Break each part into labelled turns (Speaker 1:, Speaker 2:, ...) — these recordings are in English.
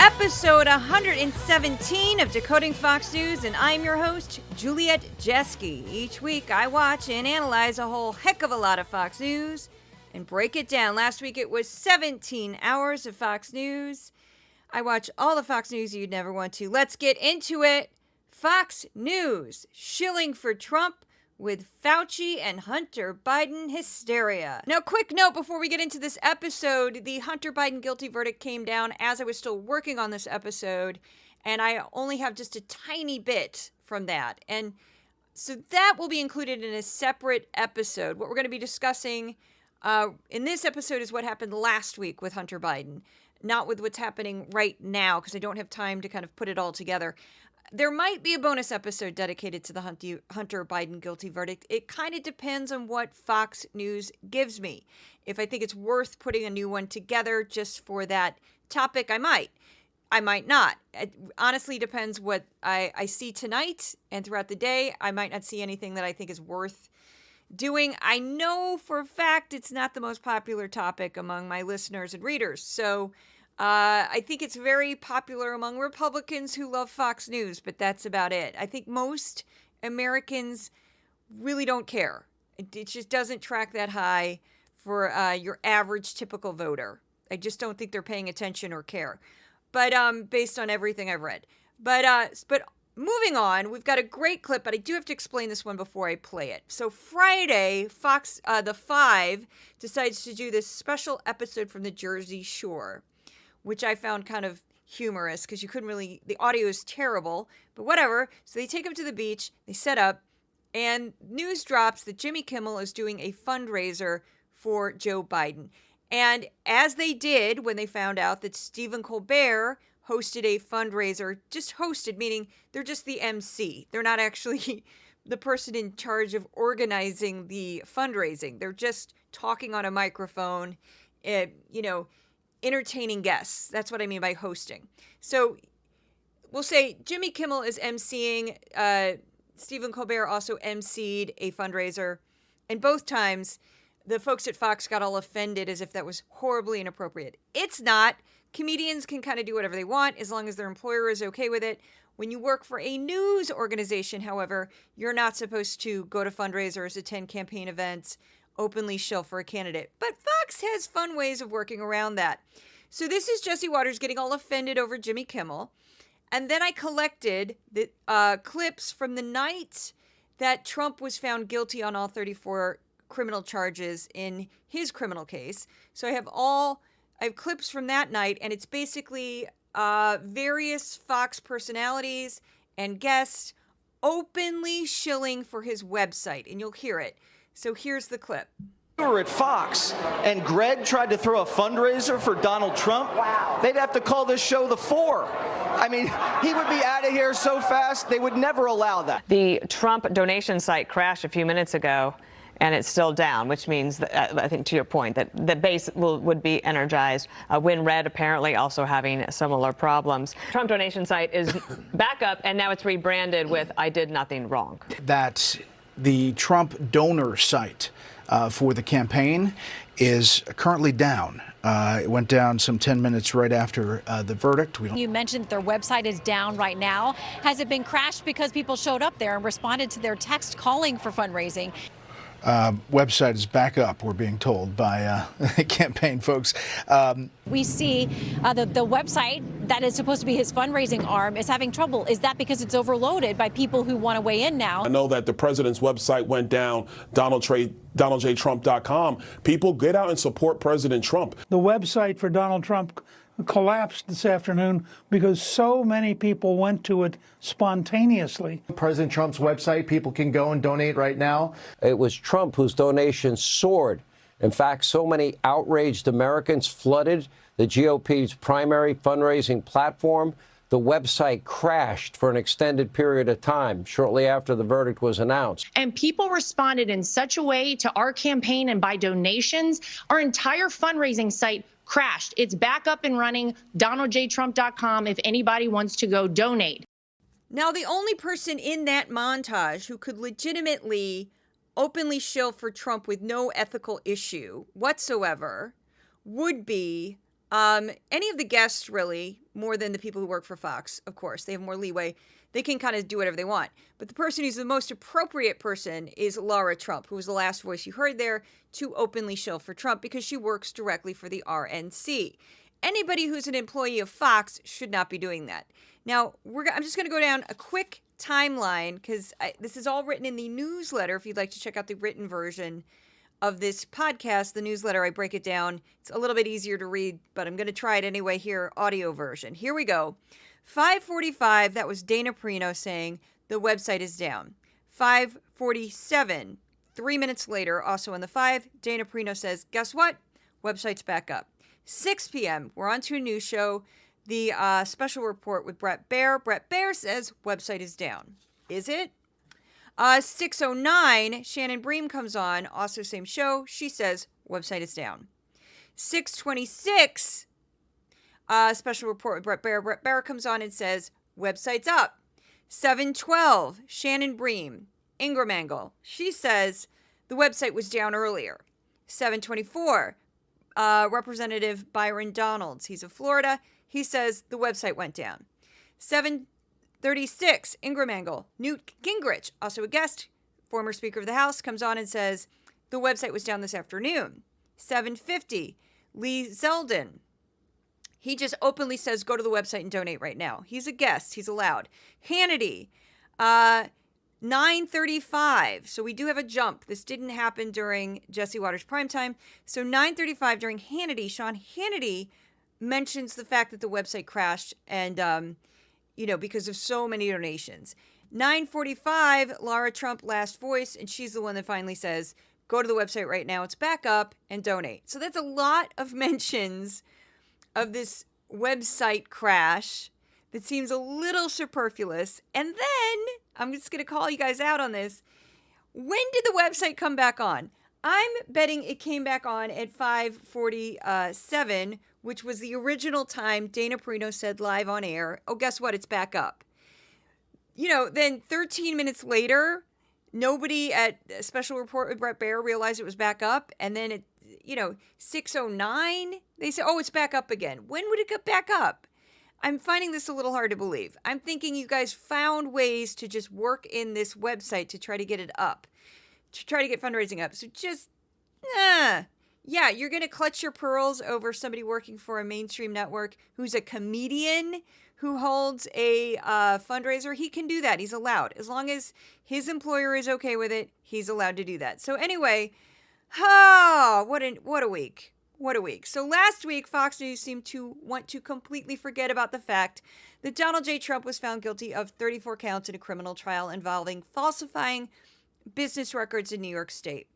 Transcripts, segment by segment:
Speaker 1: episode 117 of Decoding Fox News, and I'm your host, Juliet Jeske. Each week, I watch and analyze a whole heck of a lot of Fox News and break it down. Last week, it was 17 hours of Fox News. I watch all the Fox News you'd never want to. Let's get into it. Fox News, Shilling for Trump with Fauci and Hunter Biden hysteria. Now, quick note before we get into this episode, the Hunter Biden guilty verdict came down as I was still working on this episode, and I only have just a tiny bit from that. And so that will be included in a separate episode. What we're going to be discussing in this episode is what happened last week with Hunter Biden, not with what's happening right now, because I don't have time to kind of put it all together. There might be a bonus episode dedicated to the Hunter Biden guilty verdict. It kind of depends on what Fox News gives me. If I think it's worth putting a new one together just for that topic, I might. I might not. It honestly depends what I see tonight and throughout the day. I might not see anything that I think is worth doing. I know for a fact it's not the most popular topic among my listeners and readers. So I think it's very popular among Republicans who love Fox News, but that's about it. I think most Americans really don't care. It just doesn't track that high for your average typical voter. I just don't think they're paying attention or care. But based on everything I've read. But moving on, we've got a great clip, but I do have to explain this one before I play it. So Friday, Fox, the 5 decides to do this special episode from the Jersey Shore, which I found kind of humorous because you couldn't really, the audio is terrible, but whatever. So they take them to the beach, they set up, and news drops that Jimmy Kimmel is doing a fundraiser for Joe Biden. And as they did when they found out that Stephen Colbert hosted a fundraiser, just hosted, meaning they're just the MC. They're not actually the person in charge of organizing the fundraising. They're just talking on a microphone, entertaining guests. That's what I mean by hosting. So we'll say Jimmy Kimmel is emceeing. Stephen Colbert also emceed a fundraiser. And both times, the folks at Fox got all offended as if that was horribly inappropriate. It's not. Comedians can kind of do whatever they want as long as their employer is okay with it. When you work for a news organization, however, you're not supposed to go to fundraisers, attend campaign events, openly shill for a candidate. But Fox has fun ways of working around that. So this is Jesse Waters getting all offended over Jimmy Kimmel. And then I collected the clips from the night that Trump was found guilty on all 34 criminal charges in his criminal case. So I have clips from that night, and it's basically various Fox personalities and guests openly shilling for his website, and you'll hear it. So here's the clip.
Speaker 2: We were at Fox, and Greg tried to throw a fundraiser for Donald Trump. Wow. They'd have to call this show The Four. I mean, he would be out of here so fast, they would never allow that.
Speaker 3: The Trump donation site crashed a few minutes ago, and it's still down, which means, that, I think to your point, that the base would be energized. WinRed apparently also having similar problems. Trump donation site is back up, and now it's rebranded with I did nothing wrong.
Speaker 4: That the Trump donor site for the campaign is currently down. It went down some 10 minutes right after the verdict.
Speaker 5: You mentioned their website is down right now. Has it been crashed because people showed up there and responded to their text calling for fundraising?
Speaker 4: Website is back up, we're being told by campaign folks.
Speaker 5: We see the website that is supposed to be his fundraising arm is having trouble. Is that because it's overloaded by people who want to weigh in now?
Speaker 6: I know that the president's website went down, DonaldJTrump.com. People get out and support President Trump.
Speaker 7: The website for Donald Trump collapsed this afternoon because so many people went to it spontaneously.
Speaker 8: President Trump's website, people can go and donate right now.
Speaker 9: It was Trump whose donations soared. In fact, so many outraged Americans flooded the GOP's primary fundraising platform. The website crashed for an extended period of time shortly after the verdict was announced.
Speaker 10: And people responded in such a way to our campaign and by donations, our entire fundraising site crashed. It's back up and running, DonaldJTrump.com, if anybody wants to go donate.
Speaker 1: Now, the only person in that montage who could legitimately openly shill for Trump with no ethical issue whatsoever would be Any of the guests, really, more than the people who work for Fox, of course. They have more leeway. They can kind of do whatever they want. But the person who's the most appropriate person is Laura Trump, who was the last voice you heard there to openly shill for Trump because she works directly for the RNC. Anybody who's an employee of Fox should not be doing that. Now, I'm just going to go down a quick timeline because this is all written in the newsletter. If you'd like to check out the written version of this podcast, the newsletter, I break it down. It's a little bit easier to read, but I'm going to try it anyway here, audio version. Here we go. 5:45, that was Dana Perino saying the website is down. 5:47, 3 minutes later, also on the 5, Dana Perino says, guess what? Website's back up. 6 p.m., we're on to a news show, the special report with Bret Baier. Bret Baier says website is down. Is it? 6:09, Shannon Bream comes on, also same show. She says website is down. 6:26, special report with Bret Baier. Bret Baier comes on and says website's up. 7:12, Shannon Bream, Ingram Angle. She says the website was down earlier. 7:24, Representative Byron Donalds. He's of Florida. He says the website went down. 7:36, Ingram Angle. Newt Gingrich, also a guest, former Speaker of the House, comes on and says the website was down this afternoon. 7:50, Lee Zeldin. He just openly says go to the website and donate right now. He's a guest. He's allowed. Hannity, 9:35. So we do have a jump. This didn't happen during Jesse Waters' primetime. So 9:35 during Hannity, Sean Hannity mentions the fact that the website crashed and, because of so many donations. 9:45, Laura Trump, last voice, and she's the one that finally says, go to the website right now. It's back up and donate. So that's a lot of mentions of this website crash that seems a little superfluous. And then, I'm just going to call you guys out on this. When did the website come back on? I'm betting it came back on at 5:47, which was the original time Dana Perino said live on air. Oh, guess what? It's back up. Then 13 minutes later, nobody at Special Report with Bret Baier realized it was back up. And then 6:09, they say, oh, it's back up again. When would it get back up? I'm finding this a little hard to believe. I'm thinking you guys found ways to just work in this website to try to get it up, to try to get fundraising up. So just, yeah, you're going to clutch your pearls over somebody working for a mainstream network who's a comedian who holds a fundraiser. He can do that. He's allowed. As long as his employer is okay with it, he's allowed to do that. So anyway, what a week. What a week. So last week, Fox News seemed to want to completely forget about the fact that Donald J. Trump was found guilty of 34 counts in a criminal trial involving falsifying business records in New York State.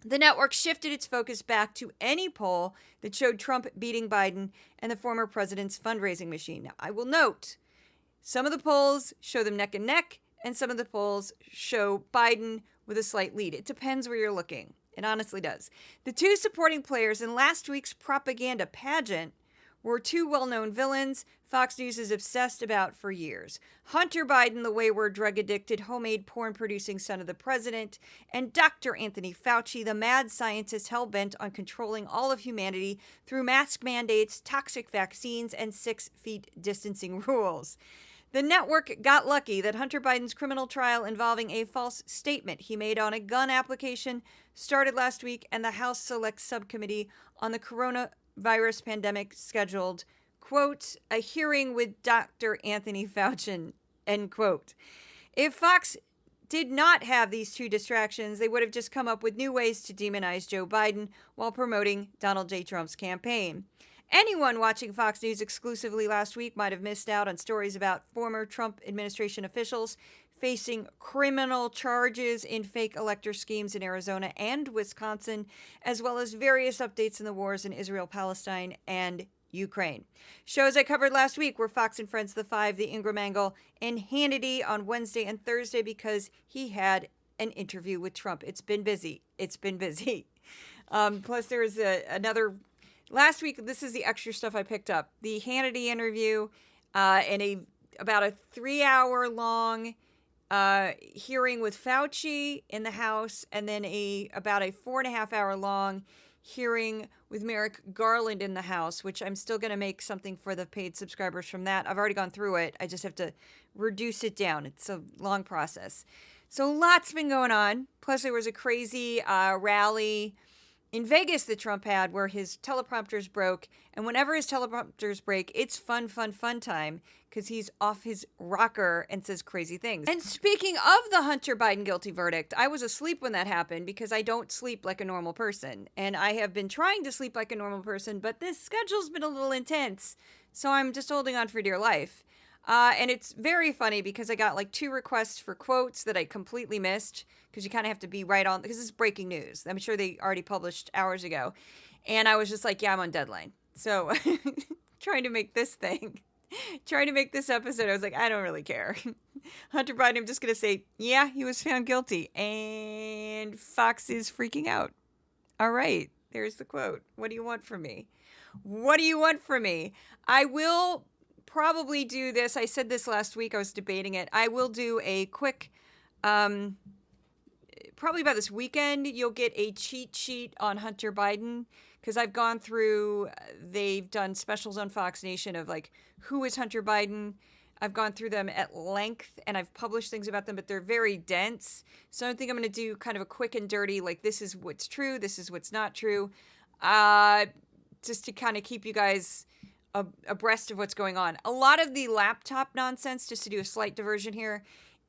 Speaker 1: The network shifted its focus back to any poll that showed Trump beating Biden and the former president's fundraising machine. Now, I will note, some of the polls show them neck and neck, and some of the polls show Biden with a slight lead. It depends where you're looking. It honestly does. The two supporting players in last week's propaganda pageant were two well-known villains Fox News is obsessed about for years. Hunter Biden, the wayward, drug-addicted, homemade porn-producing son of the president, and Dr. Anthony Fauci, the mad scientist hell-bent on controlling all of humanity through mask mandates, toxic vaccines, and 6 feet distancing rules. The network got lucky that Hunter Biden's criminal trial involving a false statement he made on a gun application started last week, and the House Select Subcommittee on the Coronavirus Pandemic scheduled, quote, a hearing with Dr. Anthony Fauci, end quote. If Fox did not have these two distractions, they would have just come up with new ways to demonize Joe Biden while promoting Donald J. Trump's campaign. Anyone watching Fox News exclusively last week might have missed out on stories about former Trump administration officials facing criminal charges in fake elector schemes in Arizona and Wisconsin, as well as various updates in the wars in Israel, Palestine, and Ukraine. Shows I covered last week were Fox and Friends, The Five, The Ingram Angle, and Hannity on Wednesday and Thursday because he had an interview with Trump. It's been busy. It's been busy. Plus, there was another... Last week, this is the extra stuff I picked up. The Hannity interview and about a 3-hour-long hearing with Fauci in the House, and then about a 4.5-hour-long hearing with Merrick Garland in the House, which I'm still going to make something for the paid subscribers from that. I've already gone through it. I just have to reduce it down. It's a long process. So lots been going on. Plus, there was a crazy rally in Vegas that Trump had where his teleprompters broke. And whenever his teleprompters break, it's fun time because he's off his rocker and says crazy things. And speaking of the Hunter Biden guilty verdict, I was asleep when that happened because I don't sleep like a normal person. And I have been trying to sleep like a normal person, but this schedule's been a little intense. So I'm just holding on for dear life. And it's very funny because I got like 2 requests for quotes that I completely missed because you kind of have to be right on, because this is breaking news. I'm sure they already published hours ago. And I was just like, yeah, I'm on deadline. So trying to make this episode, I was like, I don't really care. Hunter Biden, I'm just going to say, yeah, he was found guilty. And Fox is freaking out. All right, there's the quote. What do you want from me? I will probably do this. I said this last week. I was debating it. I will do a quick, probably by this weekend, you'll get a cheat sheet on Hunter Biden because I've gone through, they've done specials on Fox Nation of like, who is Hunter Biden? I've gone through them at length and I've published things about them, but they're very dense. So I think I'm going to do kind of a quick and dirty, like this is what's true, this is what's not true, just to kind of keep you guys abreast of what's going on. A lot of the laptop nonsense, just to do a slight diversion here,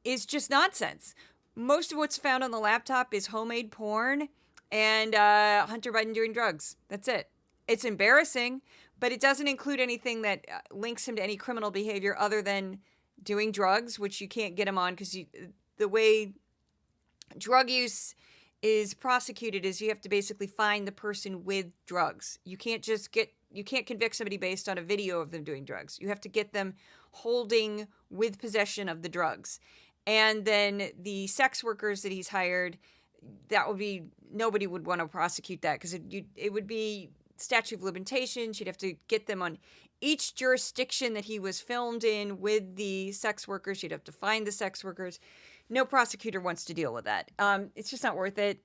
Speaker 1: is just nonsense. Most of what's found on the laptop is homemade porn and Hunter Biden doing drugs. That's it. It's embarrassing, but it doesn't include anything that links him to any criminal behavior other than doing drugs, which you can't get him on because the way drug use is prosecuted is you have to basically find the person with drugs. You can't convict somebody based on a video of them doing drugs. You have to get them holding with possession of the drugs. And then the sex workers that he's hired, nobody would want to prosecute that because it would be statute of limitations. You'd have to get them on each jurisdiction that he was filmed in with the sex workers. You'd have to find the sex workers. No prosecutor wants to deal with that. It's just not worth it.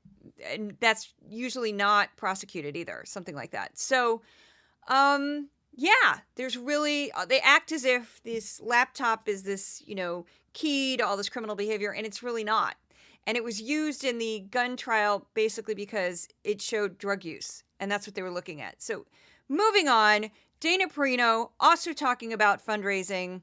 Speaker 1: And that's usually not prosecuted either, something like that. So, there's really, they act as if this laptop is this, key to all this criminal behavior, and it's really not. And it was used in the gun trial basically because it showed drug use, and that's what they were looking at. So moving on, Dana Perino also talking about fundraising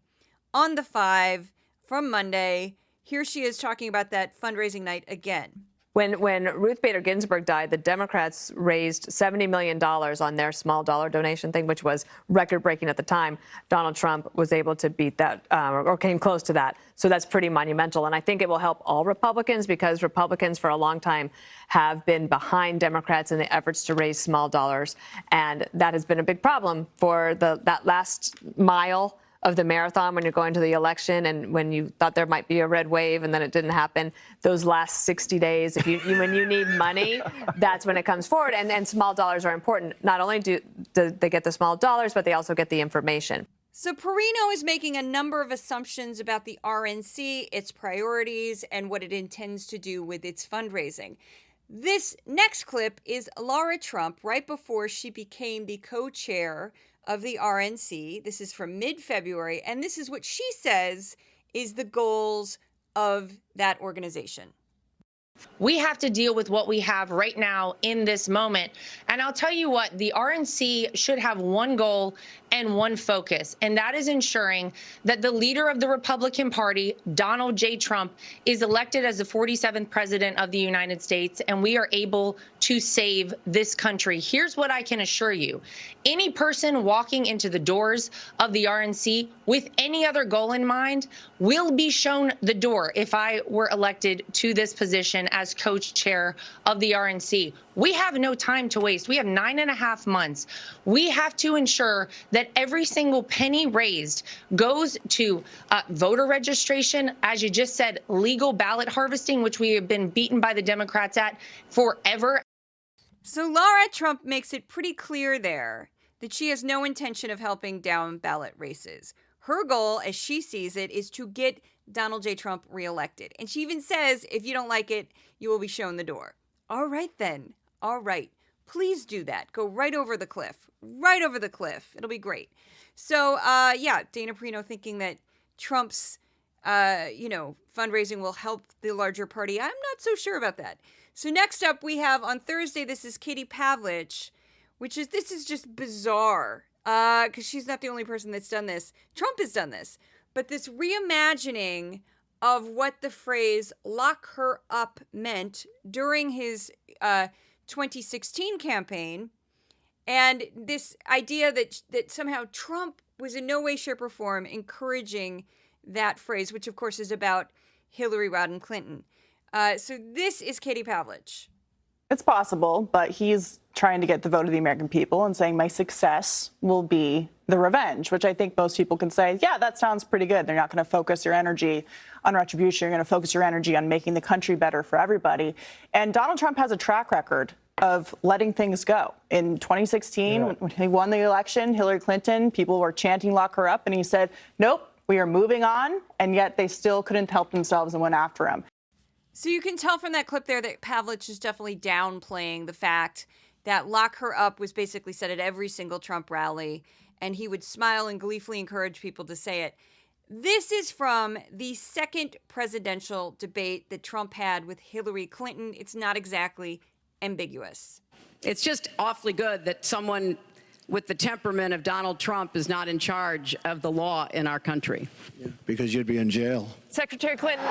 Speaker 1: on the 5 from Monday. Here she is talking about that fundraising night again.
Speaker 3: When Ruth Bader Ginsburg died, the Democrats raised $70 million on their small dollar donation thing, which was record-breaking at the time. Donald Trump was able to beat that or came close to that. So that's pretty monumental. And I think it will help all Republicans because Republicans for a long time have been behind Democrats in the efforts to raise small dollars. And that has been a big problem for that last mile of the marathon when you're going to the election and when you thought there might be a red wave and then it didn't happen. Those last 60 days, when you need money, that's when it comes forward. And small dollars are important. Not only do they get the small dollars, but they also get the information.
Speaker 1: So Perino is making a number of assumptions about the RNC, its priorities, and what it intends to do with its fundraising. This next clip is Laura Trump right before she became the co-chair of the RNC. This is from mid-February, and this is what she says is the goals of that organization.
Speaker 10: We have to deal with what we have right now in this moment. And I'll tell you what, the RNC should have one goal and one focus, and that is ensuring that the leader of the Republican Party, Donald J. Trump, is elected as the 47th president of the United States, and we are able to save this country. Here's what I can assure you. Any person walking into the doors of the RNC with any other goal in mind will be shown the door if I were elected to this position as co-chair of the RNC. We have no time to waste. We have 9.5 months. We have to ensure that every single penny raised goes to voter registration, as you just said, legal ballot harvesting, which we have been beaten by the Democrats at forever.
Speaker 1: So Laura Trump makes it pretty clear there that she has no intention of helping down ballot races. Her goal, as she sees it, is to get Donald J. Trump reelected. And she even says, if you don't like it, you will be shown the door. All right, then. All right. please do that. Go right over the cliff. Right over the cliff. It'll be great. So, Dana Perino thinking that Trump's, fundraising will help the larger party. I'm not so sure about that. So next up we have on Thursday, this is Katie Pavlich, this is just bizarre because she's not the only person that's done this. Trump has done this. But this reimagining of what the phrase lock her up meant during his 2016 campaign, and this idea that somehow Trump was in no way, shape, or form encouraging that phrase, which of course is about Hillary Rodham Clinton. So this is Katie Pavlich.
Speaker 11: It's possible, but he's trying to get the vote of the American people and saying my success will be the revenge, which I think most people can say, yeah, that sounds pretty good. They're not going to focus your energy on retribution. You're going to focus your energy on making the country better for everybody. And Donald Trump has a track record of letting things go. In 2016, when he won the election, Hillary Clinton, people were chanting lock her up, and he said, nope, we are moving on, and yet they still couldn't help themselves and went after him.
Speaker 1: So you can tell from that clip there that Pavlich is definitely downplaying the fact that lock her up was basically said at every single Trump rally, and he would smile and gleefully encourage people to say it. This is from the second presidential debate that Trump had with Hillary Clinton. It's not exactly ambiguous.
Speaker 12: It's just awfully good that someone with the temperament of Donald Trump is not in charge of the law in our country.
Speaker 13: Yeah, because you'd be in jail.
Speaker 3: Secretary Clinton.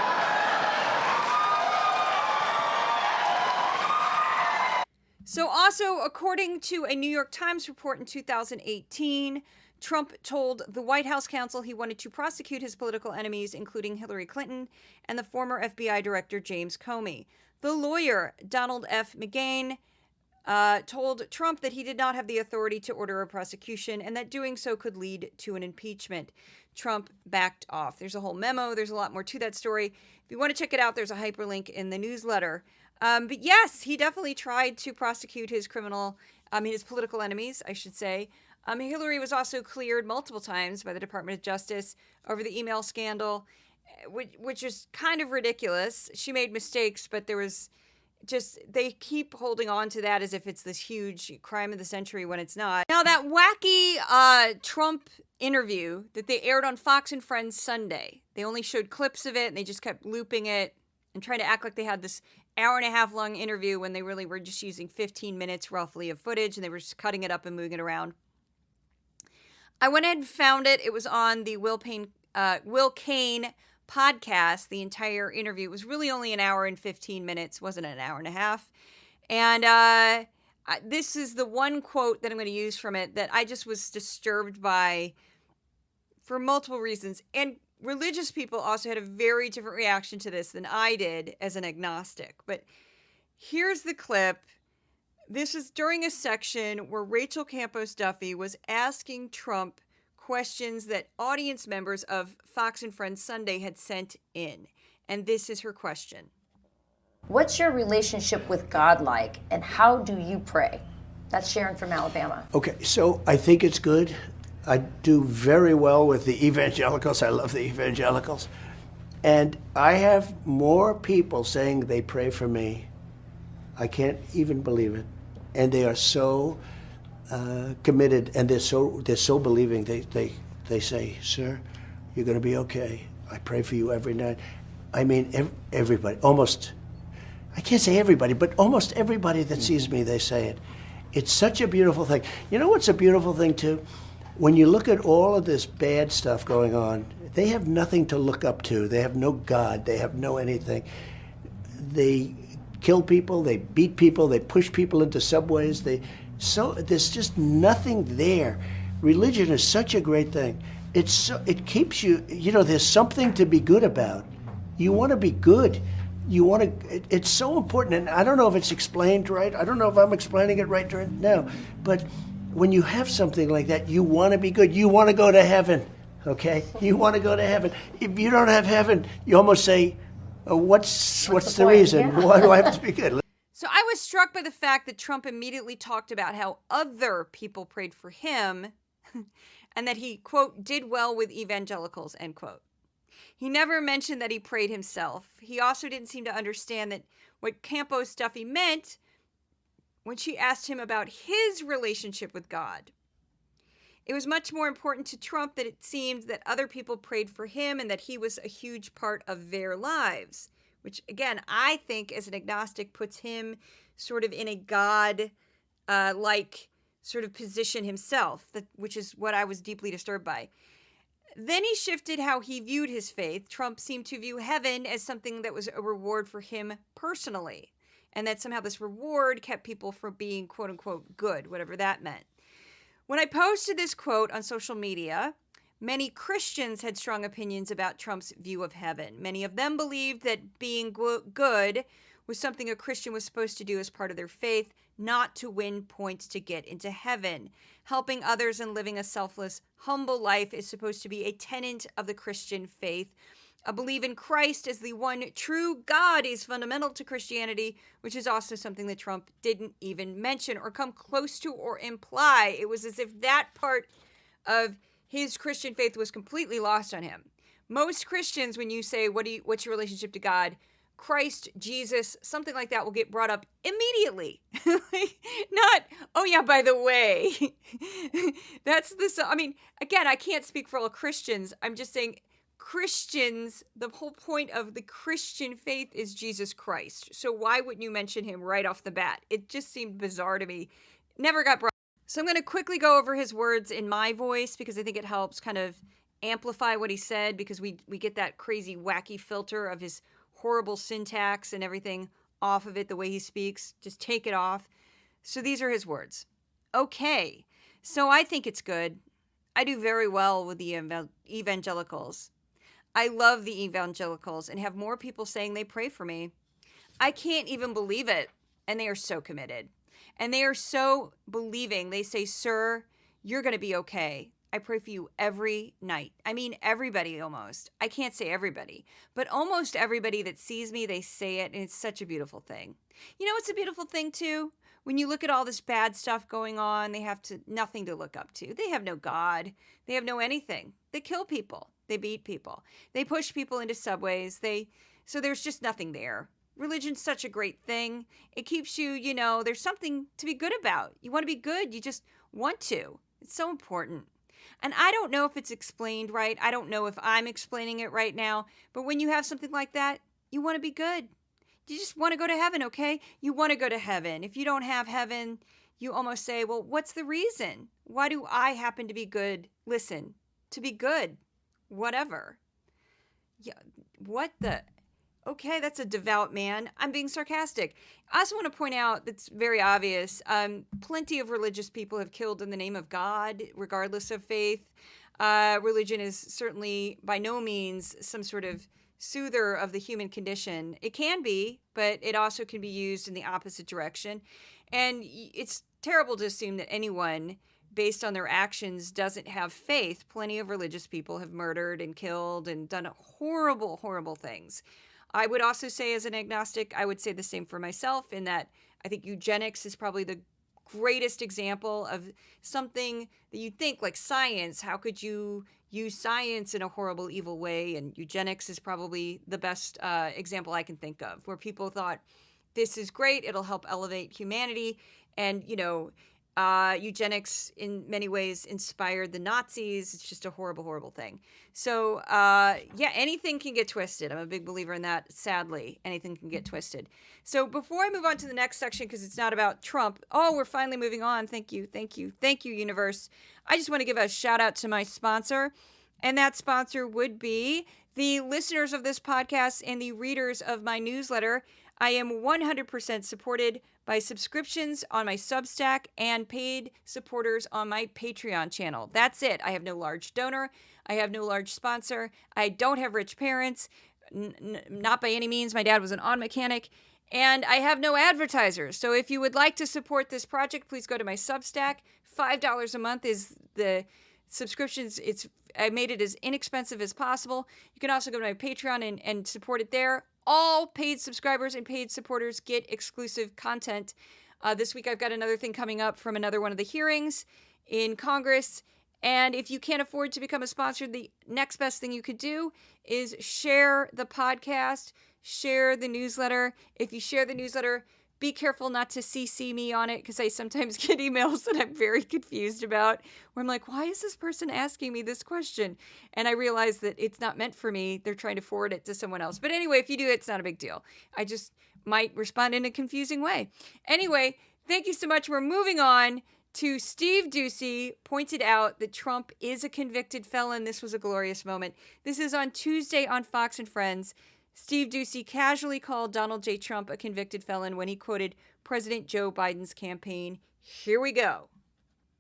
Speaker 1: So also, according to a New York Times report in 2018, Trump told the White House counsel he wanted to prosecute his political enemies, including Hillary Clinton and the former FBI director James Comey. The lawyer, Donald F. McGain, told Trump that he did not have the authority to order a prosecution and that doing so could lead to an impeachment. Trump backed off. There's a whole memo. There's a lot more to that story. If you want to check it out, there's a hyperlink in the newsletter. But yes, he definitely tried to prosecute his political enemies, I should say. Hillary was also cleared multiple times by the Department of Justice over the email scandal, which is kind of ridiculous. She made mistakes, but there was they keep holding on to that as if it's this huge crime of the century when it's not. Now, that wacky Trump interview that they aired on Fox and Friends Sunday, they only showed clips of it and they just kept looping it and trying to act like they had this hour-and-a-half long interview when they really were just using 15 minutes roughly of footage and they were just cutting it up and moving it around. I went ahead and found it. It was on the Will Cain podcast, the entire interview. It was really only an hour and 15 minutes, wasn't an hour and a half. And this is the one quote that I'm going to use from it that I just was disturbed by for multiple reasons. And religious people also had a very different reaction to this than I did as an agnostic. But here's the clip. This is during a section where Rachel Campos Duffy was asking Trump questions that audience members of Fox and Friends Sunday had sent in. And this is her question.
Speaker 14: What's your relationship with God like, and how do you pray? That's Sharon from Alabama.
Speaker 13: Okay, so I think it's good. I do very well with the evangelicals. I love the evangelicals. And I have more people saying they pray for me. I can't even believe it. And they are so committed, and they're so believing. They say, sir, you're going to be okay. I pray for you every night. I mean, everybody, almost, I can't say everybody, but almost everybody that sees me, they say it. It's such a beautiful thing. You know what's a beautiful thing, too? When you look at all of this bad stuff going on, they have nothing to look up to. They have no God. They have no anything. They kill people. They beat people. They push people into subways. There's just nothing there. Religion is such a great thing. It keeps you, there's something to be good about. You want to be good. It's so important. And I don't know if it's explained right. I don't know if I'm explaining it right now. But when you have something like that, you want to be good. You want to go to heaven, okay? You want to go to heaven. If you don't have heaven, you almost say, what's the reason? Yeah. Why do I have to be good?
Speaker 1: So I was struck by the fact that Trump immediately talked about how other people prayed for him and that he, quote, did well with evangelicals, end quote. He never mentioned that he prayed himself. He also didn't seem to understand that what Campos Duffy meant when she asked him about his relationship with God. It was much more important to Trump that it seemed that other people prayed for him and that he was a huge part of their lives, which, again, I think as an agnostic puts him sort of in a God-like sort of position himself, which is what I was deeply disturbed by. Then he shifted how he viewed his faith. Trump seemed to view heaven as something that was a reward for him personally, and that somehow this reward kept people from being quote-unquote good, whatever that meant. When I posted this quote on social media, many Christians had strong opinions about Trump's view of heaven. Many of them believed that being good was something a Christian was supposed to do as part of their faith, not to win points to get into heaven. Helping others and living a selfless, humble life is supposed to be a tenet of the Christian faith. A belief in Christ as the one true God is fundamental to Christianity, which is also something that Trump didn't even mention or come close to or imply. It was as if that part of his Christian faith was completely lost on him. Most Christians, when you say, what's your relationship to God? Christ, Jesus, something like that will get brought up immediately. Not, oh yeah, by the way. Again, I can't speak for all Christians. I'm just saying Christians, the whole point of the Christian faith is Jesus Christ. So why wouldn't you mention him right off the bat? It just seemed bizarre to me. Never got brought up. So I'm going to quickly go over his words in my voice because I think it helps kind of amplify what he said, because we get that crazy, wacky filter of his horrible syntax and everything off of it, the way he speaks. Just take it off. So these are his words. Okay, so I think it's good. I do very well with the evangelicals. I love the evangelicals and have more people saying they pray for me. I can't even believe it. And they are so committed. And they are so believing. They say, sir, you're going to be okay. I pray for you every night. I mean, everybody almost. I can't say everybody, but almost everybody that sees me, they say it. And it's such a beautiful thing. You know, it's a beautiful thing too. When you look at all this bad stuff going on, they have nothing to look up to. They have no God. They have no anything. They kill people. They beat people. They push people into subways. So there's just nothing there. Religion's such a great thing. It keeps you, there's something to be good about. You want to be good. You just want to. It's so important. And I don't know if it's explained right. I don't know if I'm explaining it right now. But when you have something like that, you want to be good. You just want to go to heaven, okay? You want to go to heaven. If you don't have heaven, you almost say, well, what's the reason? Why do I happen to be good? Listen, to be good, whatever. Yeah, what the? Okay, that's a devout man. I'm being sarcastic. I also want to point out that's very obvious. Plenty of religious people have killed in the name of God, regardless of faith. Religion is certainly by no means some sort of soother of the human condition. It can be, but it also can be used in the opposite direction. And it's terrible to assume that anyone, based on their actions, doesn't have faith. Plenty of religious people have murdered and killed and done horrible, horrible things. I would also say, as an agnostic, I would say the same for myself, in that I think eugenics is probably the greatest example of something that you think, like science. How could you use science in a horrible, evil way? And eugenics is probably the best example I can think of, where people thought, this is great, it'll help elevate humanity. And, eugenics in many ways inspired the Nazis. It's just a horrible, horrible thing. So, anything can get twisted. I'm a big believer in that. Sadly, anything can get twisted. So before I move on to the next section, because it's not about Trump. Oh, we're finally moving on. Thank you, universe. I just want to give a shout out to my sponsor. And that sponsor would be the listeners of this podcast and the readers of my newsletter. I am 100% supported by subscriptions on my Substack and paid supporters on my Patreon channel. That's it. I have no large donor. I have no large sponsor. I don't have rich parents. Not by any means. My dad was an auto mechanic. And I have no advertisers. So if you would like to support this project, please go to my Substack. $5 a month is the subscriptions. I made it as inexpensive as possible. You can also go to my Patreon and support it there. All paid subscribers and paid supporters get exclusive content. This week I've got another thing coming up from another one of the hearings in Congress. And if you can't afford to become a sponsor, the next best thing you could do is share the podcast, share the newsletter. If you share the newsletter, be careful not to CC me on it, because I sometimes get emails that I'm very confused about, where I'm like, why is this person asking me this question? And I realize that it's not meant for me. They're trying to forward it to someone else. But anyway, if you do, it's not a big deal. I just might respond in a confusing way. Anyway, thank you so much. We're moving on to Steve Doocy pointed out that Trump is a convicted felon. This was a glorious moment. This is on Tuesday on Fox and Friends. Steve Doocy casually called Donald J. Trump a convicted felon when he quoted President Joe Biden's campaign. Here we go.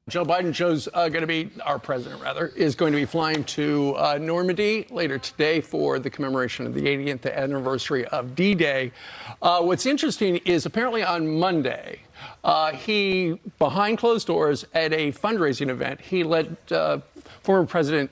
Speaker 15: Joe Biden, our president rather, is going to be flying to Normandy later today for the commemoration of the 80th anniversary of D-Day. What's interesting is apparently on Monday, he, behind closed doors at a fundraising event, he let former President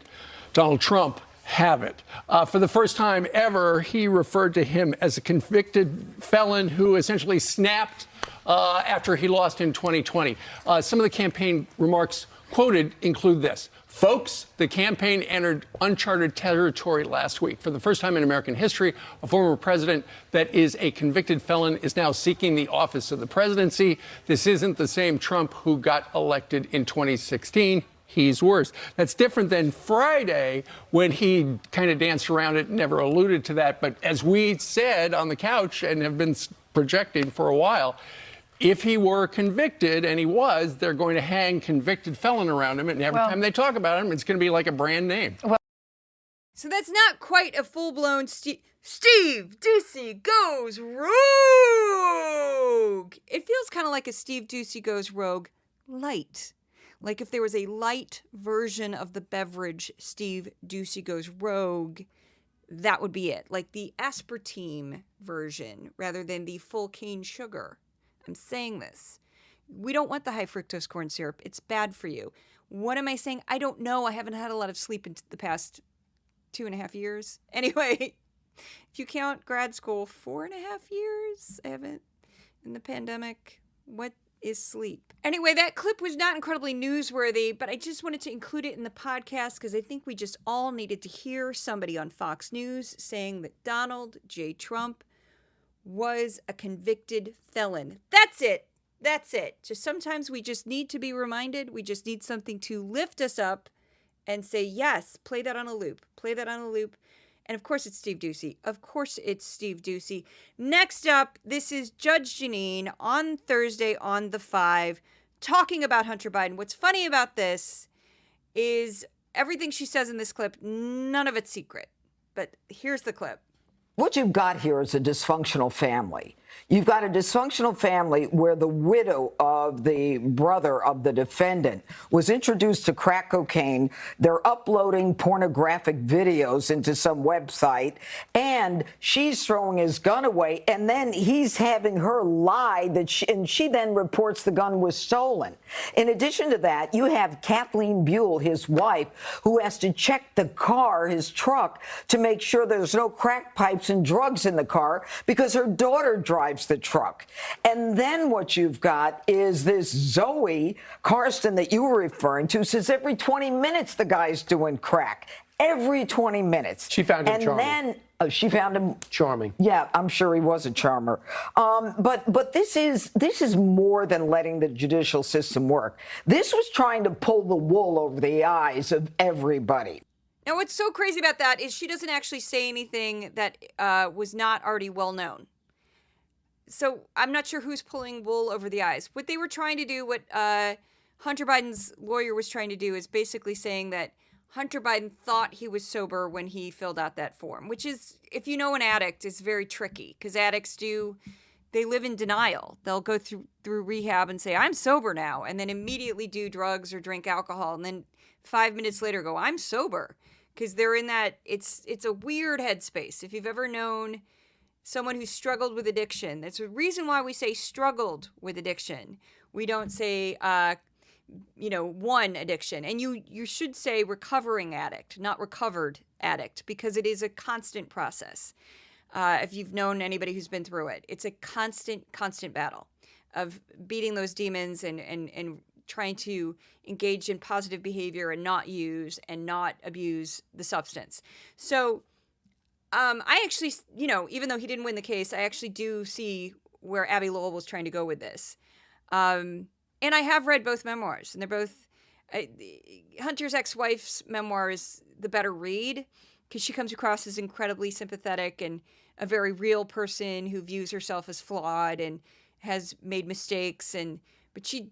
Speaker 15: Donald Trump have it. For the first time ever, he referred to him as a convicted felon who essentially snapped after he lost in 2020. Some of the campaign remarks quoted include this. Folks, the campaign entered uncharted territory last week. For the first time in American history, a former president that is a convicted felon is now seeking the office of the presidency. This isn't the same Trump who got elected in 2016. He's worse. That's different than Friday when he kind of danced around it and never alluded to that. But as we said on the couch and have been projecting for a while, if he were convicted, and he was, they're going to hang convicted felon around him. And every time they talk about him, it's going to be like a brand name.
Speaker 1: So that's not quite a full-blown Steve Doocy goes rogue. It feels kind of like a Steve Doocy goes rogue light. Like if there was a light version of the beverage Steve Doocy goes rogue, that would be it. Like the aspartame version rather than the full cane sugar. I'm saying this. We don't want the high fructose corn syrup. It's bad for you. What am I saying? I don't know. I haven't had a lot of sleep in the past 2.5 years. Anyway, if you count grad school, 4.5 years. I haven't in the pandemic. What is sleep? Anyway, that clip was not incredibly newsworthy, but I just wanted to include it in the podcast because I think we just all needed to hear somebody on Fox News saying that Donald J. Trump was a convicted felon. That's it. That's it. Just sometimes we just need to be reminded. We just need something to lift us up and say, yes, play that on a loop. Play that on a loop. And of course it's Steve Doocy. Of course it's Steve Doocy. Next up, this is Judge Jeanine on Thursday on The Five talking about Hunter Biden. What's funny about this is everything she says in this clip, none of it's secret. But here's the clip.
Speaker 16: What you've got here is a dysfunctional family. You've got a dysfunctional family where the widow of the brother of the defendant was introduced to crack cocaine. They're uploading pornographic videos into some website, and she's throwing his gun away, and then he's having her lie that she then reports the gun was stolen. In addition to that, you have Kathleen Buell, his wife, who has to check the car, his truck, to make sure there's no crack pipes and drugs in the car because her daughter drives the truck. And then what you've got is this Zoe Karsten that you were referring to says every 20 minutes the guy's doing crack. Every 20 minutes.
Speaker 9: She found him charming.
Speaker 16: And then she found him
Speaker 9: charming.
Speaker 16: Yeah, I'm sure he was a charmer. But this is more than letting the judicial system work. This was trying to pull the wool over the eyes of everybody.
Speaker 1: Now, what's so crazy about that is she doesn't actually say anything that was not already well known. So I'm not sure who's pulling wool over the eyes. What they were trying to do, what Hunter Biden's lawyer was trying to do, is basically saying that Hunter Biden thought he was sober when he filled out that form, which is, if you know an addict, is very tricky because addicts they live in denial. They'll go through rehab and say, I'm sober now, and then immediately do drugs or drink alcohol, and then 5 minutes later go, I'm sober, because they're in that, it's a weird headspace. If you've ever known someone who struggled with addiction, that's the reason why we say struggled with addiction. We don't say, one addiction. And you should say recovering addict, not recovered addict, because it is a constant process. If you've known anybody who's been through it, it's a constant battle of beating those demons and trying to engage in positive behavior and not use and not abuse the substance. So I actually, even though he didn't win the case, I actually do see where Abby Lowell was trying to go with this. And I have read both memoirs, and they're both Hunter's ex-wife's memoir is the better read because she comes across as incredibly sympathetic and a very real person who views herself as flawed and has made mistakes, but she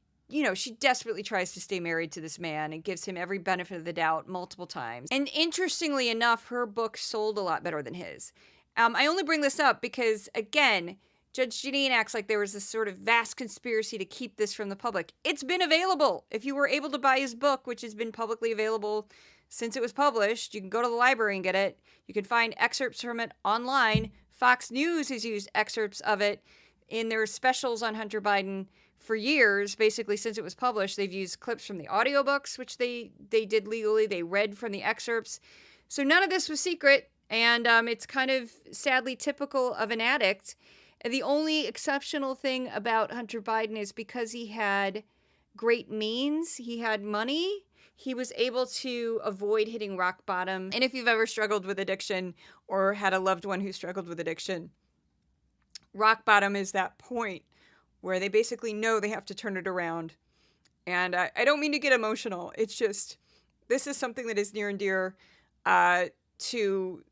Speaker 1: desperately tries to stay married to this man and gives him every benefit of the doubt multiple times. And interestingly enough, her book sold a lot better than his. I only bring this up because, again, Judge Jeanine acts like there was this sort of vast conspiracy to keep this from the public. It's been available. If you were able to buy his book, which has been publicly available since it was published, you can go to the library and get it. You can find excerpts from it online. Fox News has used excerpts of it in their specials on Hunter Biden for years. Basically, since it was published, they've used clips from the audiobooks, which they did legally. They read from the excerpts. So none of this was secret, and it's kind of sadly typical of an addict. The only exceptional thing about Hunter Biden is because he had great means, he had money, he was able to avoid hitting rock bottom. And if you've ever struggled with addiction or had a loved one who struggled with addiction, rock bottom is that point where they basically know they have to turn it around. And I don't mean to get emotional. It's just, this is something that is near and dear to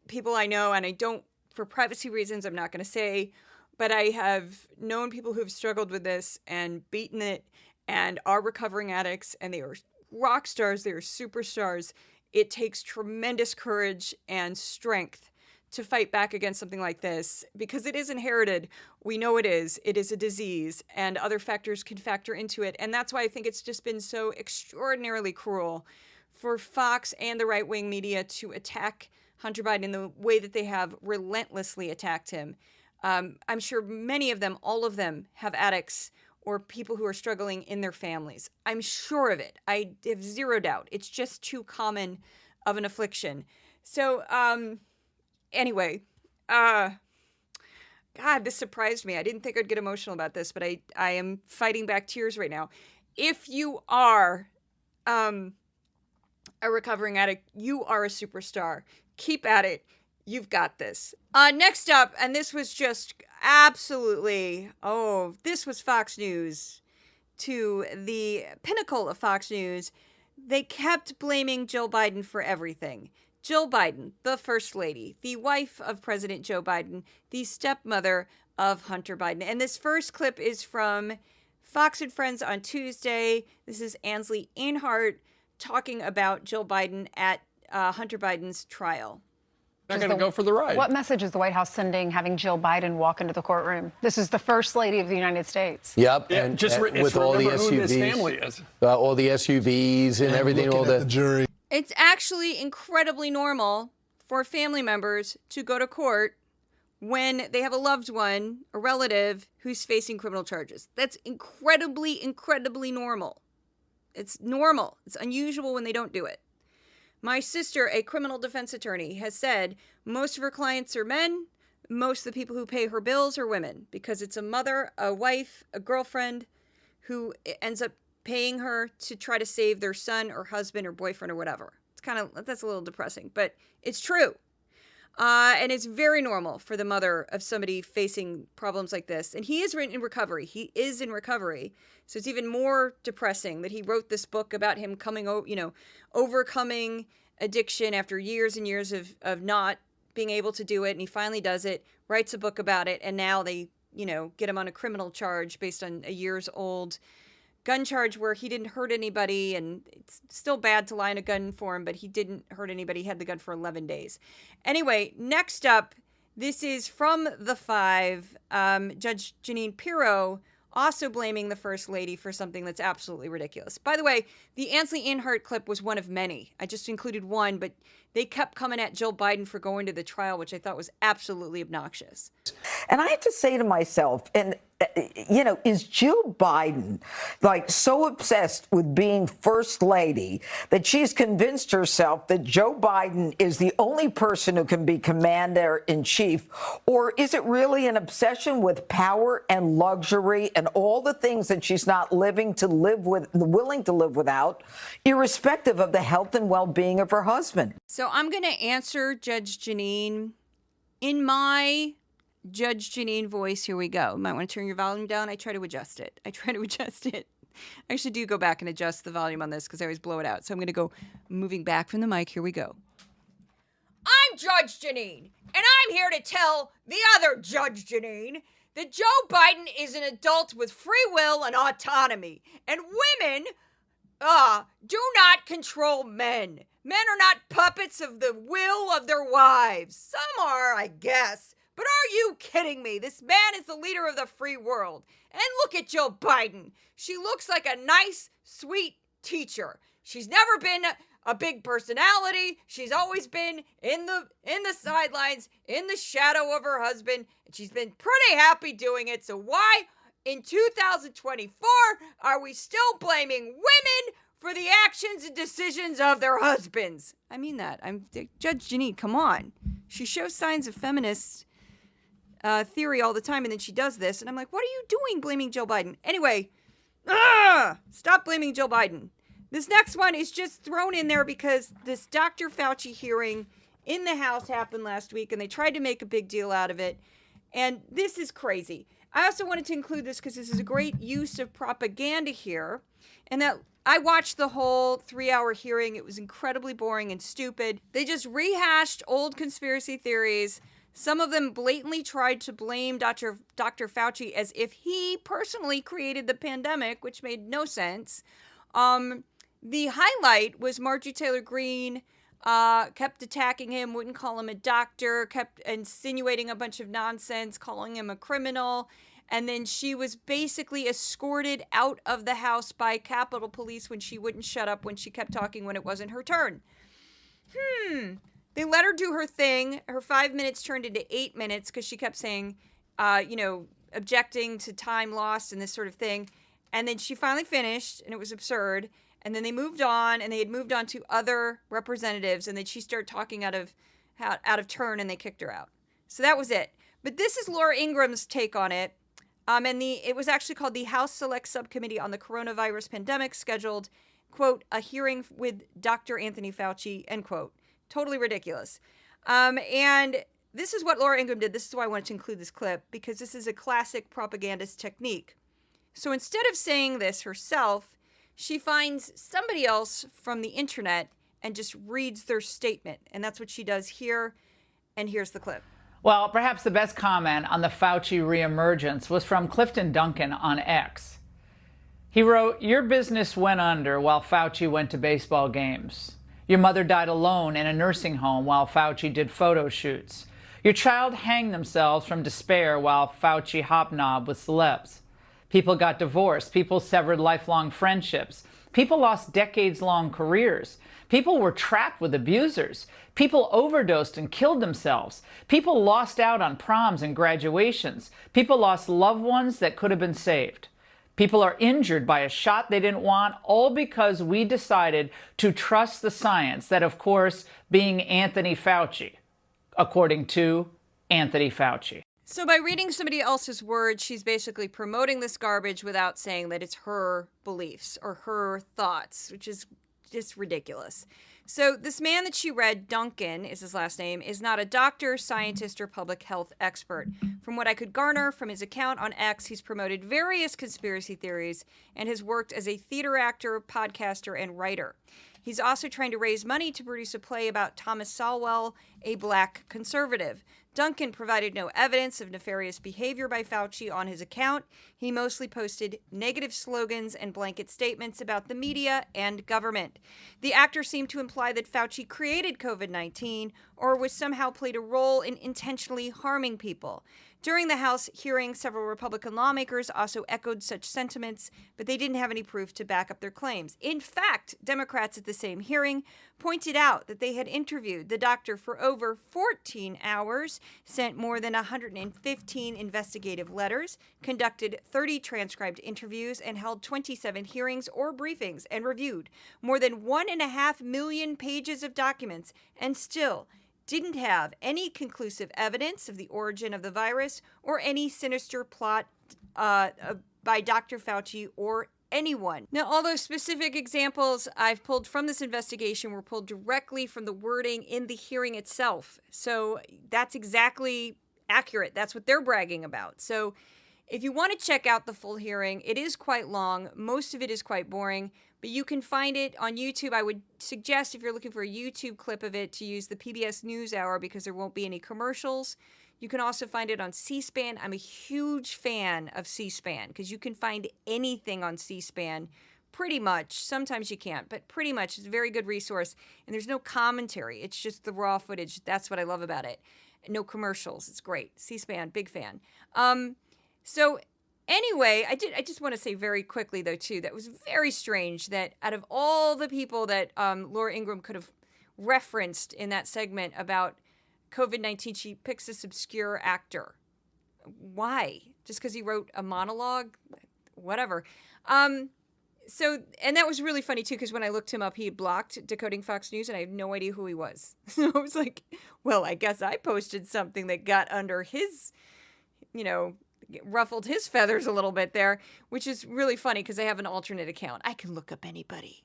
Speaker 1: people I know, and I don't, for privacy reasons, I'm not going to say, but I have known people who have struggled with this and beaten it and are recovering addicts, and they are rock stars, they are superstars. It takes tremendous courage and strength to fight back against something like this because it is inherited. We know it is. It is a disease, and other factors can factor into it. And that's why I think it's just been so extraordinarily cruel for Fox and the right-wing media to attack Hunter Biden in the way that they have relentlessly attacked him. I'm sure many of them, all of them, have addicts or people who are struggling in their families. I'm sure of it. I have zero doubt. It's just too common of an affliction. So, anyway, God, this surprised me. I didn't think I'd get emotional about this, but I am fighting back tears right now. If you are a recovering addict, you are a superstar. Keep at it. You've got this. Next up, and this was just absolutely, this was Fox News to the pinnacle of Fox News. They kept blaming Jill Biden for everything. Jill Biden, the First Lady, the wife of President Joe Biden, the stepmother of Hunter Biden. And this first clip is from Fox and Friends on Tuesday. This is Ansley Einhart talking about Jill Biden at Hunter Biden's trial.
Speaker 15: Not going to go for the ride.
Speaker 17: What message is the White House sending having Jill Biden walk into the courtroom? This is the First Lady of the United States.
Speaker 9: Yep,
Speaker 15: yeah,
Speaker 9: and
Speaker 15: just
Speaker 9: with all the SUVs,
Speaker 15: who his family is.
Speaker 9: All the SUVs and everything, all the
Speaker 4: jury.
Speaker 1: It's actually incredibly normal for family members to go to court when they have a loved one, a relative, who's facing criminal charges. That's incredibly, incredibly normal. It's normal. It's unusual when they don't do it. My sister, a criminal defense attorney, has said most of her clients are men. Most of the people who pay her bills are women because it's a mother, a wife, a girlfriend who ends up paying her to try to save their son or husband or boyfriend or whatever. That's a little depressing, but it's true. And it's very normal for the mother of somebody facing problems like this. And he is in recovery. He is in recovery. So it's even more depressing that he wrote this book about him overcoming addiction after years and years of not being able to do it. And he finally does it, writes a book about it. And now they, get him on a criminal charge based on a years old gun charge where he didn't hurt anybody, and it's still bad to lie in a gun for him, but he didn't hurt anybody. He had the gun for 11 days. Anyway, next up, this is from The Five, Judge Jeanine Pirro also blaming the First Lady for something that's absolutely ridiculous. By the way, the Ansley Einhart clip was one of many. I just included one, but they kept coming at Jill Biden for going to the trial, which I thought was absolutely obnoxious.
Speaker 16: And I have to say to myself, is Jill Biden so obsessed with being First Lady that she's convinced herself that Joe Biden is the only person who can be commander-in-chief? Or is it really an obsession with power and luxury and all the things that she's not willing to live without, irrespective of the health and well-being of her husband?
Speaker 1: So I'm going to answer Judge Jeanine in my Judge Jeanine voice. Here we go. You might want to turn your volume down. I try to adjust it. I actually do go back and adjust the volume on this because I always blow it out. So I'm going to go moving back from the mic. Here we go. I'm Judge Jeanine, and I'm here to tell the other Judge Jeanine that Joe Biden is an adult with free will and autonomy, and women do not control men. Men are not puppets of the will of their wives. Some are, I guess. But are you kidding me? This man is the leader of the free world. And look at Joe Biden. She looks like a nice, sweet teacher. She's never been a big personality. She's always been in the sidelines, in the shadow of her husband, and she's been pretty happy doing it. So why in 2024 are we still blaming women for the actions and decisions of their husbands? I mean that. Judge Jeanine, come on. She shows signs of feminist theory all the time, and then she does this, and I'm like, what are you doing blaming Joe Biden? Anyway, stop blaming Joe Biden. This next one is just thrown in there because this Dr. Fauci hearing in the House happened last week, and they tried to make a big deal out of it, and this is crazy. I also wanted to include this because this is a great use of propaganda here, and that I watched the whole 3-hour hearing. It was incredibly boring and stupid. They just rehashed old conspiracy theories. Some of them blatantly tried to blame Dr. Fauci as if he personally created the pandemic, which made no sense. The highlight was Marjorie Taylor Greene kept attacking him, wouldn't call him a doctor, kept insinuating a bunch of nonsense, calling him a criminal. And then she was basically escorted out of the House by Capitol Police when she wouldn't shut up when she kept talking when it wasn't her turn. They let her do her thing. Her 5 minutes turned into 8 minutes because she kept saying, objecting to time lost and this sort of thing. And then she finally finished, and it was absurd. And then they moved on, and they had moved on to other representatives, and then she started talking out of turn, and they kicked her out. So that was it. But this is Laura Ingraham's take on it. It was actually called the House Select Subcommittee on the Coronavirus Pandemic, scheduled, quote, a hearing with Dr. Anthony Fauci, end quote. Totally ridiculous. And this is what Laura Ingraham did. This is why I wanted to include this clip, because this is a classic propagandist technique. So instead of saying this herself, she finds somebody else from the internet and just reads their statement. And that's what she does here. And here's the clip.
Speaker 18: Well, perhaps the best comment on the Fauci reemergence was from Clifton Duncan on X. He wrote, "Your business went under while Fauci went to baseball games. Your mother died alone in a nursing home while Fauci did photo shoots. Your child hanged themselves from despair while Fauci hobnobbed with celebs. People got divorced. People severed lifelong friendships. People lost decades-long careers. People were trapped with abusers. People overdosed and killed themselves. People lost out on proms and graduations. People lost loved ones that could have been saved. People are injured by a shot they didn't want, all because we decided to trust the science, that, of course, being Anthony Fauci, according to Anthony Fauci."
Speaker 1: So by reading somebody else's words, she's basically promoting this garbage without saying that it's her beliefs or her thoughts, which is just ridiculous. So this man that she read, Duncan is his last name, is not a doctor, scientist, or public health expert. From what I could garner from his account on X, he's promoted various conspiracy theories and has worked as a theater actor, podcaster, and writer. He's also trying to raise money to produce a play about Thomas Sowell, a black conservative. Duncan provided no evidence of nefarious behavior by Fauci on his account. He mostly posted negative slogans and blanket statements about the media and government. The actor seemed to imply that Fauci created COVID-19 or was somehow played a role in intentionally harming people. During the House hearing, several Republican lawmakers also echoed such sentiments, but they didn't have any proof to back up their claims. In fact, Democrats at the same hearing pointed out that they had interviewed the doctor for over 14 hours, sent more than 115 investigative letters, conducted 30 transcribed interviews, and held 27 hearings or briefings, and reviewed more than 1.5 million pages of documents, and still didn't have any conclusive evidence of the origin of the virus or any sinister plot by Dr. Fauci or anyone. Now, all those specific examples I've pulled from this investigation were pulled directly from the wording in the hearing itself. So that's exactly accurate. That's what they're bragging about. So if you want to check out the full hearing, it is quite long. Most of it is quite boring, but you can find it on YouTube. I would suggest, if you're looking for a YouTube clip of it, to use the PBS NewsHour because there won't be any commercials. You can also find it on C-SPAN. I'm a huge fan of C-SPAN because you can find anything on C-SPAN pretty much. Sometimes you can't, but pretty much. It's a very good resource, and there's no commentary. It's just the raw footage. That's what I love about it. No commercials. It's great. C-SPAN, big fan. So anyway, I just want to say very quickly, though, too, that was very strange that out of all the people that Laura Ingraham could have referenced in that segment about COVID-19, she picks this obscure actor. Why? Just because he wrote a monologue? Whatever. So, and that was really funny, too, because when I looked him up, he had blocked Decoding Fox News, and I have no idea who he was. So I was like, well, I guess I posted something that got under his, ruffled his feathers a little bit there, which is really funny because I have an alternate account. I can look up anybody.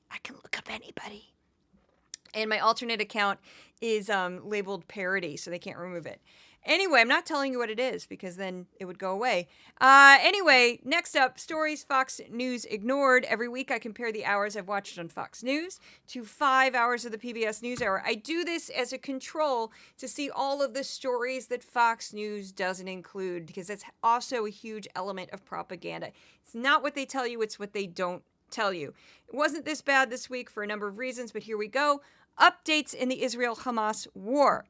Speaker 1: And my alternate account is labeled parody, so they can't remove it. Anyway, I'm not telling you what it is because then it would go away. Anyway, next up, stories Fox News ignored. Every week I compare the hours I've watched on Fox News to 5 hours of the PBS NewsHour. I do this as a control to see all of the stories that Fox News doesn't include because that's also a huge element of propaganda. It's not what they tell you, it's what they don't tell you. It wasn't this bad this week for a number of reasons, but here we go. Updates in the Israel-Hamas war.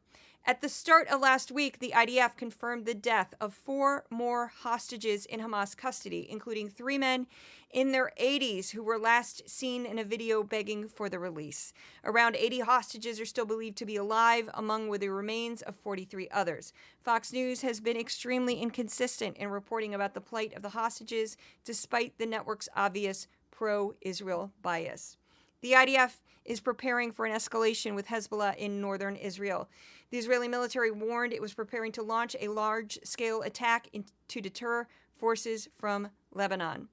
Speaker 1: At the start of last week, the IDF confirmed the death of 4 more hostages in Hamas custody, including 3 men in their 80s who were last seen in a video begging for the release. Around 80 hostages are still believed to be alive, among the remains of 43 others. Fox News has been extremely inconsistent in reporting about the plight of the hostages, despite the network's obvious pro-Israel bias. The IDF is preparing for an escalation with Hezbollah in northern Israel. The Israeli military warned it was preparing to launch a large-scale attack to deter forces from Lebanon.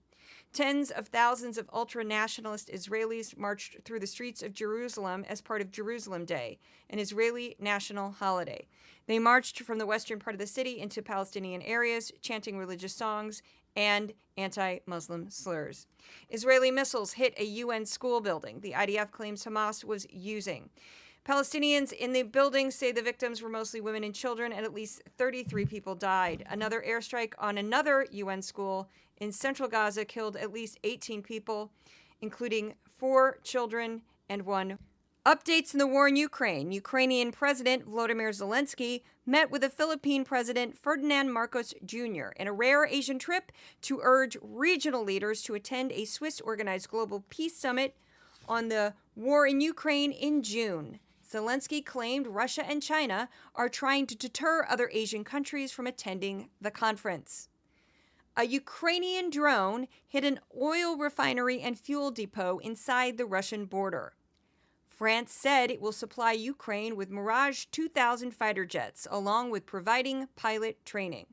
Speaker 1: Tens of thousands of ultra-nationalist Israelis marched through the streets of Jerusalem as part of Jerusalem Day, an Israeli national holiday. They marched from the western part of the city into Palestinian areas, chanting religious songs and anti-Muslim slurs. Israeli missiles hit a UN school building the IDF claims Hamas was using. Palestinians in the building say the victims were mostly women and children, and at least 33 people died. Another airstrike on another UN school in central Gaza killed at least 18 people, including 4 children and 1. Updates in the war in Ukraine. Ukrainian President Volodymyr Zelensky met with the Philippine President Ferdinand Marcos Jr. in a rare Asian trip to urge regional leaders to attend a Swiss-organized global peace summit on the war in Ukraine in June. Zelensky claimed Russia and China are trying to deter other Asian countries from attending the conference. A Ukrainian drone hit an oil refinery and fuel depot inside the Russian border. France said it will supply Ukraine with Mirage 2000 fighter jets, along with providing pilot training.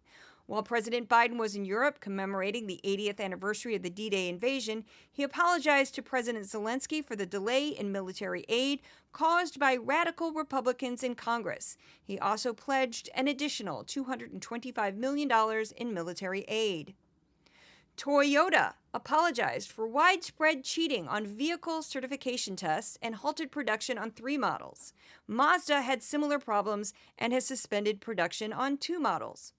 Speaker 1: While President Biden was in Europe commemorating the 80th anniversary of the D-Day invasion, he apologized to President Zelensky for the delay in military aid caused by radical Republicans in Congress. He also pledged an additional $225 million in military aid. Toyota apologized for widespread cheating on vehicle certification tests and halted production on 3 models. Mazda had similar problems and has suspended production on 2 models.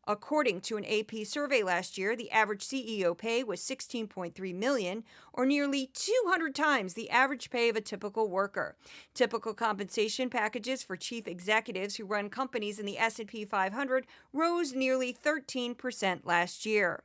Speaker 1: According to an AP survey last year, the average CEO pay was $16.3 million, or nearly 200 times the average pay of a typical worker. Typical compensation packages for chief executives who run companies in the S&P 500 rose nearly 13% last year.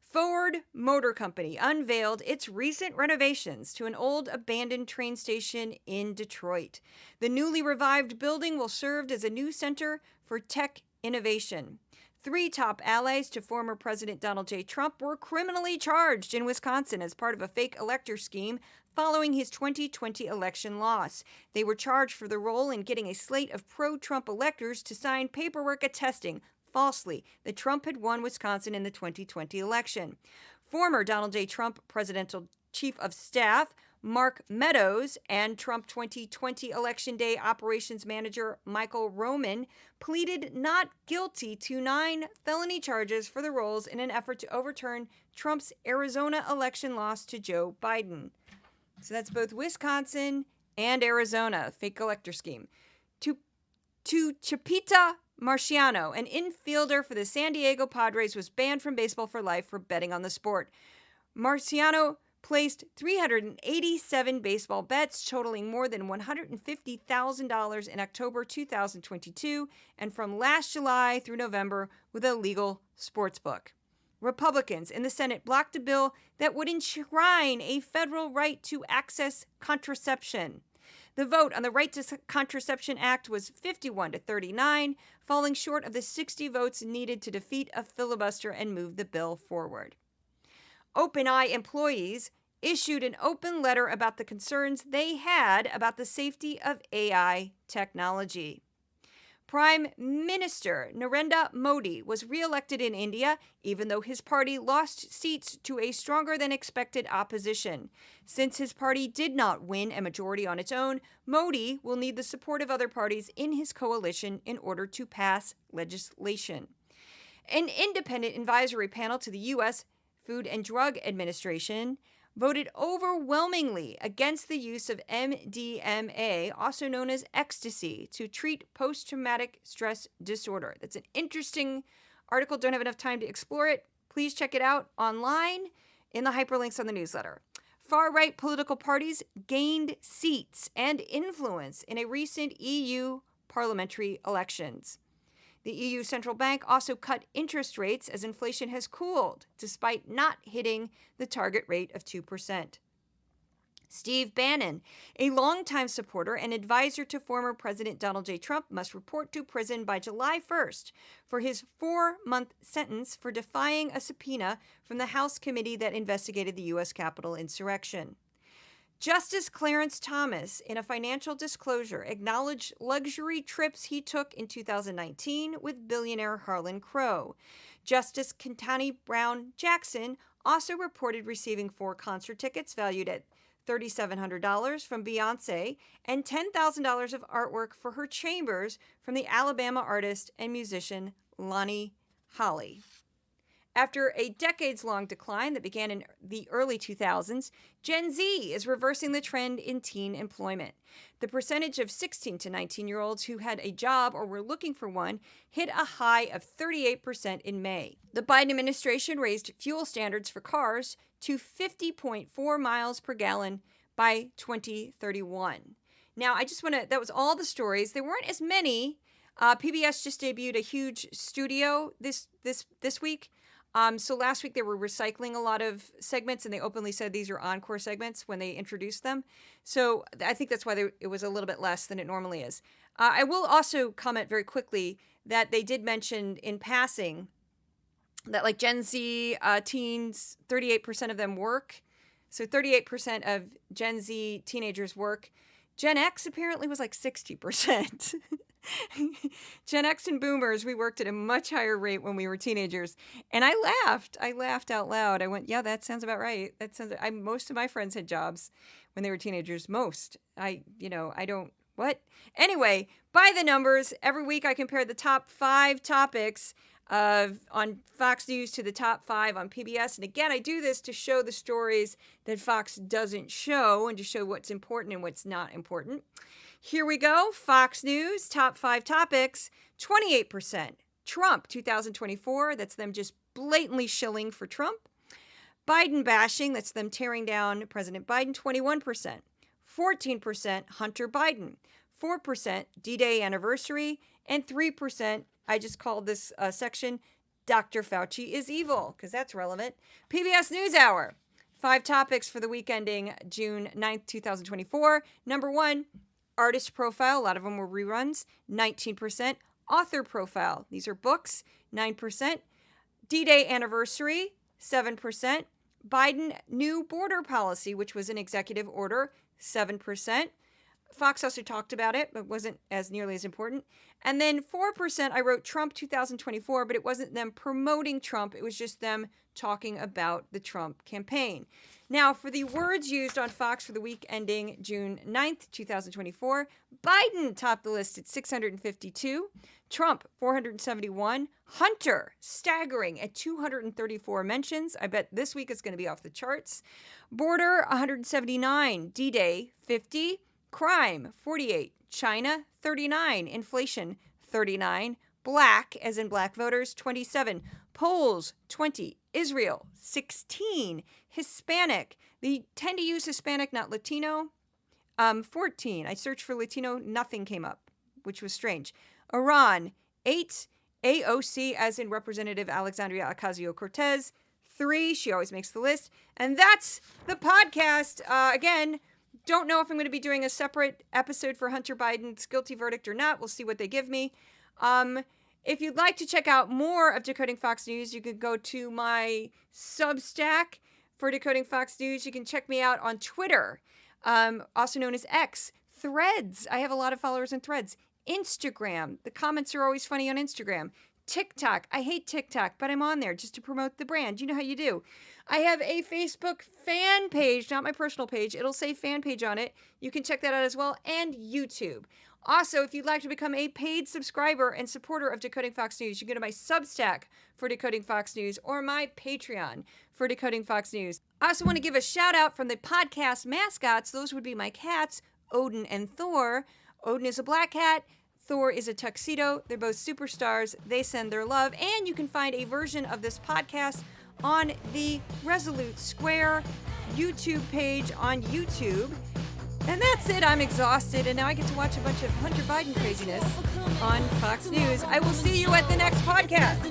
Speaker 1: Ford Motor Company unveiled its recent renovations to an old abandoned train station in Detroit. The newly revived building will serve as a new center for tech innovation. 3 top allies to former President Donald J. Trump were criminally charged in Wisconsin as part of a fake elector scheme following his 2020 election loss. They were charged for their role in getting a slate of pro-Trump electors to sign paperwork attesting falsely that Trump had won Wisconsin in the 2020 election. Former Donald J. Trump presidential chief of staff Mark Meadows and Trump 2020 Election Day Operations Manager Michael Roman pleaded not guilty to 9 felony charges for the roles in an effort to overturn Trump's Arizona election loss to Joe Biden. So that's both Wisconsin and Arizona, fake elector scheme. To Chapita Marciano, an infielder for the San Diego Padres, was banned from baseball for life for betting on the sport. Marciano placed 387 baseball bets totaling more than $150,000 in October 2022 and from last July through November with a legal sportsbook. Republicans in the Senate blocked a bill that would enshrine a federal right to access contraception. The vote on the Right to Contraception Act was 51-39, falling short of the 60 votes needed to defeat a filibuster and move the bill forward. OpenAI employees issued an open letter about the concerns they had about the safety of AI technology. Prime Minister Narendra Modi was re-elected in India, even though his party lost seats to a stronger than expected opposition. Since his party did not win a majority on its own, Modi will need the support of other parties in his coalition in order to pass legislation. An independent advisory panel to the U.S. Food and Drug Administration voted overwhelmingly against the use of MDMA, also known as ecstasy, to treat post-traumatic stress disorder. That's an interesting article. Don't have enough time to explore it. Please check it out online in the hyperlinks on the newsletter. Far-right political parties gained seats and influence in a recent EU parliamentary elections. The EU Central Bank also cut interest rates as inflation has cooled, despite not hitting the target rate of 2%. Steve Bannon, a longtime supporter and advisor to former President Donald J. Trump, must report to prison by July 1st for his 4-month sentence for defying a subpoena from the House committee that investigated the U.S. Capitol insurrection. Justice Clarence Thomas, in a financial disclosure, acknowledged luxury trips he took in 2019 with billionaire Harlan Crow. Justice Ketanji Brown Jackson also reported receiving 4 concert tickets valued at $3,700 from Beyoncé and $10,000 of artwork for her chambers from the Alabama artist and musician Lonnie Holley. After a decades-long decline that began in the early 2000s, Gen Z is reversing the trend in teen employment. The percentage of 16 to 19-year-olds who had a job or were looking for one hit a high of 38% in May. The Biden administration raised fuel standards for cars to 50.4 miles per gallon by 2031. Now, that was all the stories. There weren't as many. PBS just debuted a huge studio this week. So last week they were recycling a lot of segments, and they openly said these are encore segments when they introduced them. So I think that's why it was a little bit less than it normally is. I will also comment very quickly that they did mention in passing that like Gen Z teens, 38% of them work. So 38% of Gen Z teenagers work. Gen X apparently was like 60%. Gen X and boomers, we worked at a much higher rate when we were teenagers. And I laughed out loud. I went, yeah, that sounds about right. Most of my friends had jobs when they were teenagers. Anyway, by the numbers, every week I compare the top 5 topics on Fox News to the top 5 on PBS. And again, I do this to show the stories that Fox doesn't show and to show what's important and what's not important. Here we go. Fox News, top 5 topics, 28%. Trump, 2024, that's them just blatantly shilling for Trump. Biden bashing, that's them tearing down President Biden, 21%. 14%, Hunter Biden. 4%, D-Day anniversary. And 3%, I just called this section, Dr. Fauci is evil, because that's relevant. PBS NewsHour, 5 topics for the week ending June 9th, 2024. Number 1, artist profile, a lot of them were reruns, 19%. Author profile, these are books, 9%. D-Day anniversary, 7%. Biden new border policy, which was an executive order, 7%. Fox also talked about it, but wasn't as nearly as important. And then 4%, I wrote Trump 2024, but it wasn't them promoting Trump. It was just them talking about the Trump campaign. Now, for the words used on Fox for the week ending June 9th, 2024, Biden topped the list at 652, Trump 471, Hunter staggering at 234 mentions. I bet this week it's going to be off the charts. Border 179, D-Day 50, crime 48, China 39, inflation 39, black as in black voters 27, Poles 20, Israel 16, Hispanic. They tend to use Hispanic, not Latino. 14. I searched for Latino, nothing came up, which was strange. Iran 8, AOC as in Representative Alexandria Ocasio-Cortez 3. She always makes the list, and that's the podcast. Again. Don't know if I'm going to be doing a separate episode for Hunter Biden's guilty verdict or not. We'll see what they give me. If you'd like to check out more of Decoding Fox News, you can go to my Substack for Decoding Fox News. You can check me out on Twitter, also known as X, Threads. I have a lot of followers in Threads. Instagram. The comments are always funny on Instagram. TikTok. I hate TikTok, but I'm on there just to promote the brand. You know how you do. I have a Facebook fan page, not my personal page. It'll say fan page on it. You can check that out as well, and YouTube. Also, if you'd like to become a paid subscriber and supporter of Decoding Fox News, you can go to my Substack for Decoding Fox News or my Patreon for Decoding Fox News. I also want to give a shout out from the podcast mascots. Those would be my cats, Odin and Thor. Odin is a black cat. Thor is a tuxedo. They're both superstars. They send their love. And you can find a version of this podcast on the Resolute Square YouTube page on YouTube. And that's it. I'm exhausted. And now I get to watch a bunch of Hunter Biden craziness on Fox News. I will see you at the next podcast.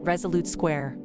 Speaker 19: Resolute Square.